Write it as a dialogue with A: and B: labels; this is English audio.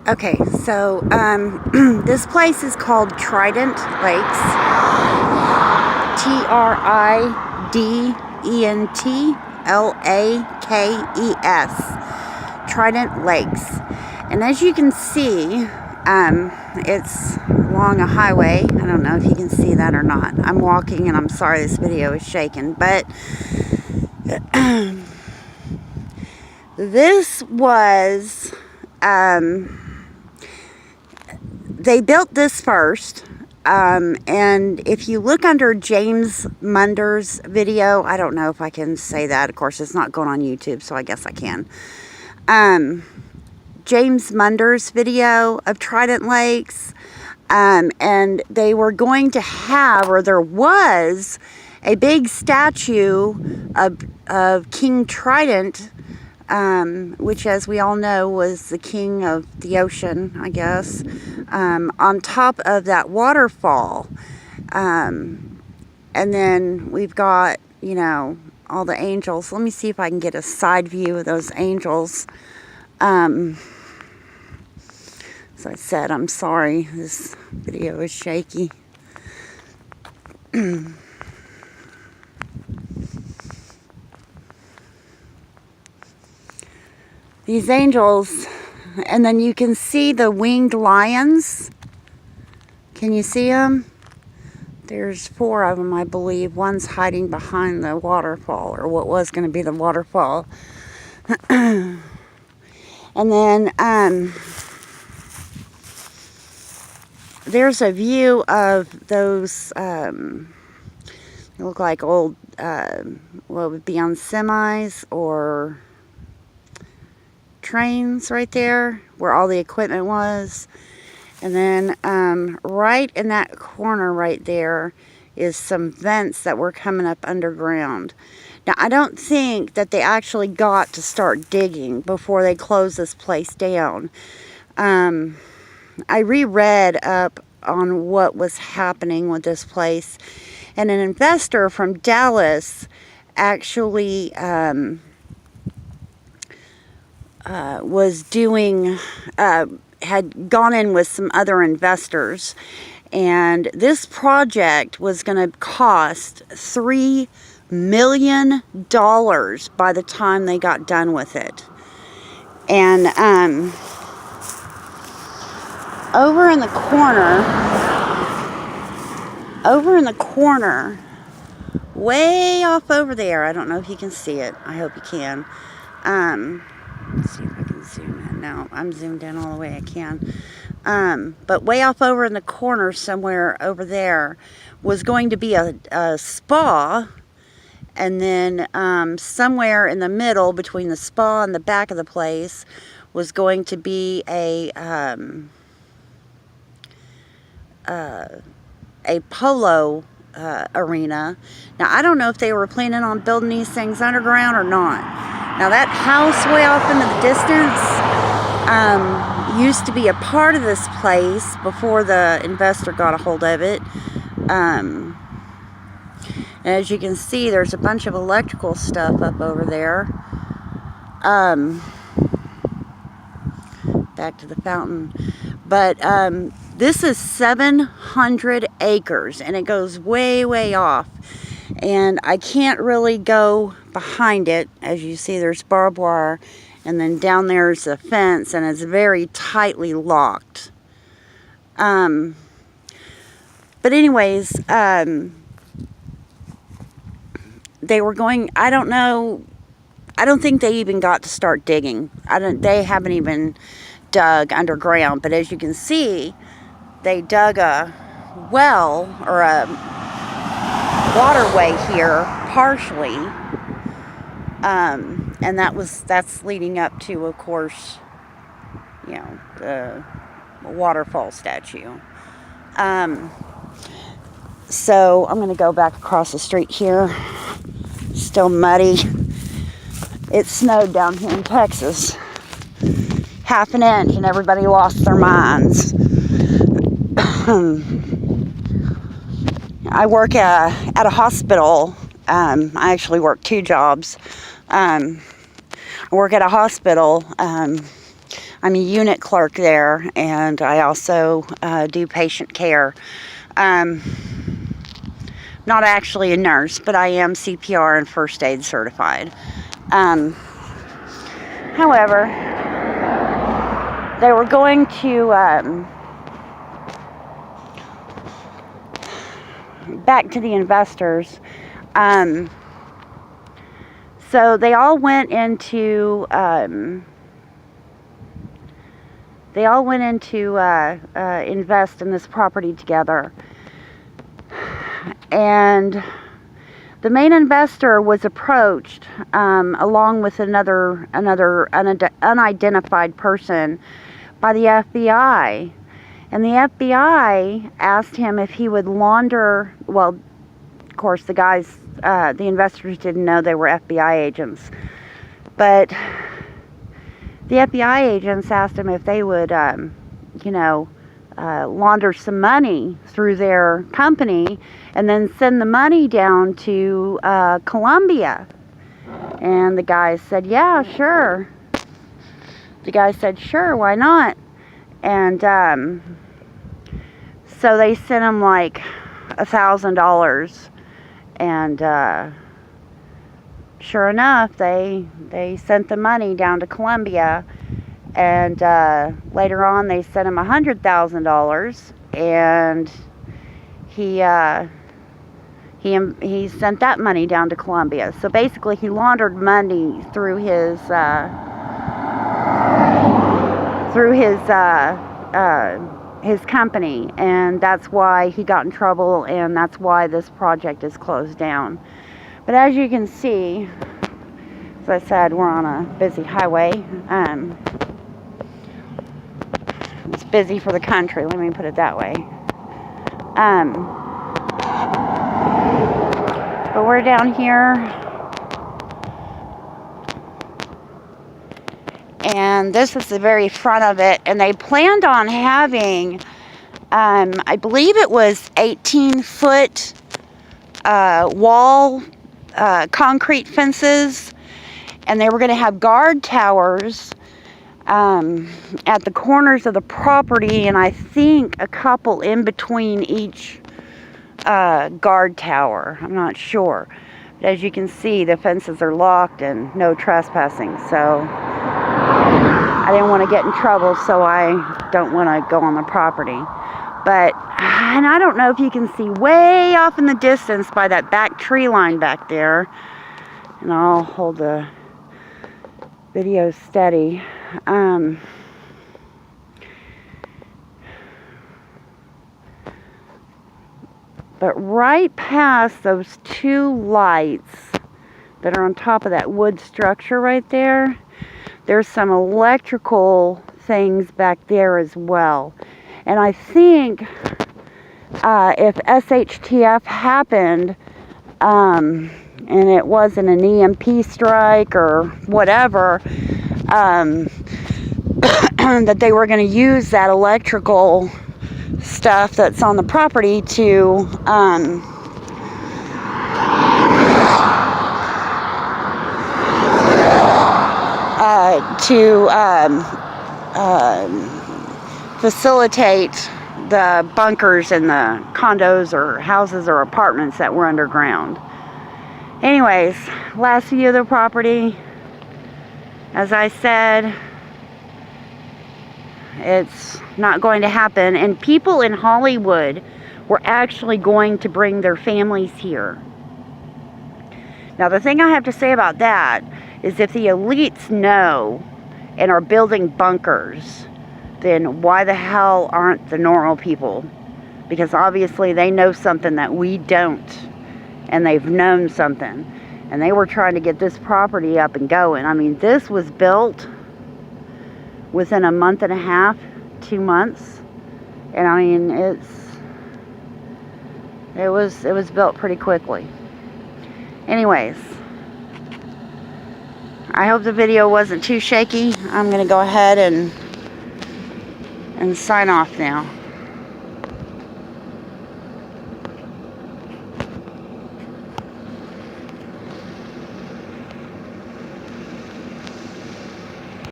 A: Okay, so this place is called Trident Lakes. Trident Lakes. Trident Lakes. And as you can see, it's along a highway. I don't know if you can see that or not. I'm walking and I'm sorry this video is shaking, but this was, they built this first, and if you look under James Munder's video, I don't know if I can say that, of course it's not going on YouTube, so I guess I can. James Munder's video of Trident Lakes, and they were going to have, or there was, a big statue of King Trident, which, as we all know, was the king of the ocean, I guess, on top of that waterfall. And then we've got, you know, all the angels. Let me see if I can get a side view of those angels. As I said, I'm sorry, this video is shaky. These angels, and then you can see the winged lions. Can you see them? There's 4 of them, I believe. One's hiding behind the waterfall, or what was going to be the waterfall. And then there's a view of those, look like old, what would be on semis or trains right there where all the equipment was. And then right in that corner right there is some vents that were coming up underground. Now, I don't think that they actually got to start digging before they closed this place down. I reread up on what was happening with this place, and an investor from Dallas actually was doing, had gone in with some other investors, and this project was going to cost $3 million by the time they got done with it. And over in the corner, way off over there, I don't know if you can see it, I hope you can. Let's see if I can zoom in. No, I'm zoomed in all the way I can. But way off over in the corner somewhere over there was going to be a spa. And then somewhere in the middle between the spa and the back of the place was going to be a polo arena. Now, I don't know if they were planning on building these things underground or not. Now, that house way off into the distance used to be a part of this place before the investor got a hold of it. And as you can see, there's a bunch of electrical stuff up over there. Back to the fountain. But this is 700 acres, and it goes way, way off. And I can't really go behind it. As you see, there's barbed wire, and then down there's a fence, and it's very tightly locked. But anyways, they were going, I don't know, I don't think they even got to start digging. They haven't even dug underground, but as you can see, they dug a well, or a waterway here, partially, and that's leading up to, of course, you know, the waterfall statue. So I'm going to go back across the street here. Still muddy. It snowed down here in Texas. Half an inch, and everybody lost their minds. I work at a hospital. I actually work 2 jobs. I work at a hospital. I'm I'm a unit clerk there, and I also do patient care. Not actually a nurse, but I am CPR and first aid certified. However, they were going to, back to the investors, so they all went into, invest in this property together. And the main investor was approached along with another unidentified person by the FBI. And the FBI asked him if he would launder, well, of course the guys, the investors didn't know they were FBI agents, but the FBI agents asked him if they would, launder some money through their company and then send the money down to Colombia. And the guy said, yeah, sure. The guy said, sure, why not? And so they sent him like $1,000, and sure enough, they sent the money down to Colombia. And later on, they sent him $100,000, and he sent that money down to Colombia. So basically, he laundered money through his company, and that's why he got in trouble, and that's why this project is closed down. But as you can see, as I said, we're on a busy highway. It's busy for the country, let me put it that way. But we're down here, and this is the very front of it, and they planned on having, I believe it was 18-foot wall concrete fences, and they were going to have guard towers at the corners of the property, and I think a couple in between each guard tower. I'm not sure. But as you can see, the fences are locked and no trespassing, so I didn't want to get in trouble, so I don't want to go on the property. But, and I don't know if you can see way off in the distance by that back tree line back there, and I'll hold the video steady. But right past those two lights that are on top of that wood structure right there, there's some electrical things back there as well. And I think if SHTF happened, and it wasn't an EMP strike or whatever, that they were going to use that electrical stuff that's on the property to facilitate the bunkers in the condos or houses or apartments that were underground. Anyways, last view of the property, as I said, it's not going to happen, and people in Hollywood were actually going to bring their families here. Now, the thing I have to say about that is if the elites know and are building bunkers, then why the hell aren't the normal people? Because obviously they know something that we don't, and they've known something, and they were trying to get this property up and going. I mean, this was built within a month and a half, 2 months, and I mean, it was built pretty quickly. Anyways, I hope the video wasn't too shaky. I'm gonna go ahead and sign off now.